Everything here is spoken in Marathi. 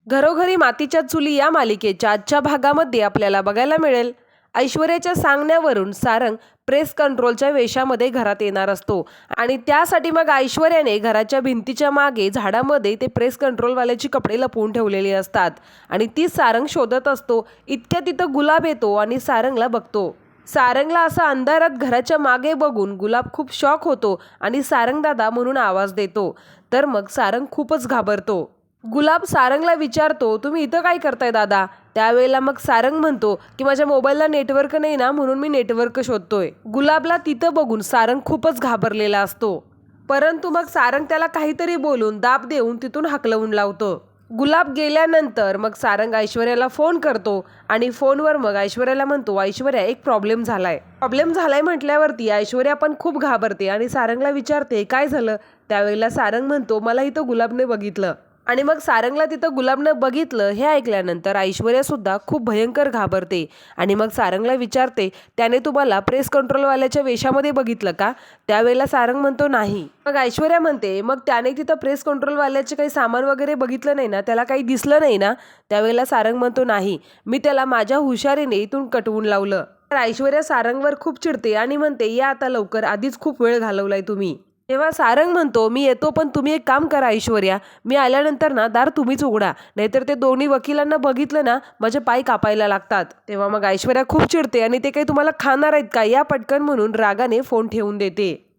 घरोघरी मातीच्या चुली या मालिकेच्या आजच्या भागामध्ये आपल्याला बघायला मिळेल ऐश्वर्याच्या सांगण्यावरून सारंग प्रेस कंट्रोलच्या वेशामध्ये घरात येणार असतो आणि त्यासाठी मग ऐश्वर्याने घराच्या भिंतीच्या मागे झाडामध्ये ते प्रेस कंट्रोलवाल्याची कपडे लपवून ठेवलेली असतात आणि ती सारंग शोधत असतो. इतक्या तिथं गुलाब येतो आणि सारंगला बघतो. सारंगला असं अंधारात घराच्या मागे बघून गुलाब खूप शॉक होतो आणि सारंग दादा म्हणून आवाज देतो. तर मग सारंग खूपच घाबरतो. गुलाब सारंगला विचारतो, तुम्ही इथं काय करताय दादा? त्यावेळेला मग सारंग म्हणतो की माझ्या मोबाईलला नेटवर्क नाही ना, म्हणून मी नेटवर्क शोधतोय. गुलाबला तिथं बघून सारंग खूपच घाबरलेला असतो. परंतु मग सारंग त्याला काहीतरी बोलून दाब देऊन तिथून हाकलवून लावतो. गुलाब गेल्यानंतर मग सारंग ऐश्वर्याला फोन करतो आणि फोनवर मग ऐश्वर्याला म्हणतो, ऐश्वर्या एक प्रॉब्लेम झालाय म्हटल्यावरती ऐश्वर्या पण खूप घाबरते आणि सारंगला विचारते काय झालं. त्यावेळेला सारंग म्हणतो, मला इथं गुलाबने बघितलं. आणि मग सारंगला तिथं गुलाबनं बघितलं हे ऐकल्यानंतर ऐश्वर्या सुद्धा खूप भयंकर घाबरते आणि मग सारंगला विचारते, त्याने तुम्हाला प्रेस कंट्रोलवाल्याच्या वेशामध्ये बघितलं का? त्यावेळेला सारंग म्हणतो नाही. मग ऐश्वर्या म्हणते, मग त्याने तिथं प्रेस कंट्रोलवाल्याचे काही सामान वगैरे बघितलं नाही ना, त्याला काही दिसलं नाही ना? त्यावेळेला सारंग म्हणतो नाही, मी त्याला माझ्या हुशारीने इथून कटवून लावलं. तर ऐश्वर्या सारंगवर खूप चिडते आणि म्हणते, या आता लवकर, आधीच खूप वेळ घालवलाय तुम्ही. तेव्हा सारंग म्हणतो, मी येतो, पण तुम्ही एक काम करा ऐश्वर्या, मी आल्यानंतर ना दार तुम्हीच उघडा, नाहीतर ते दोन्ही वकिलांना बघितलं ना माझे पाय कापायला लागतात. तेव्हा मग ऐश्वर्या खूप चिडते आणि ते काही तुम्हाला खाणार आहेत का, या पटकन म्हणून रागाने फोन ठेवून देते.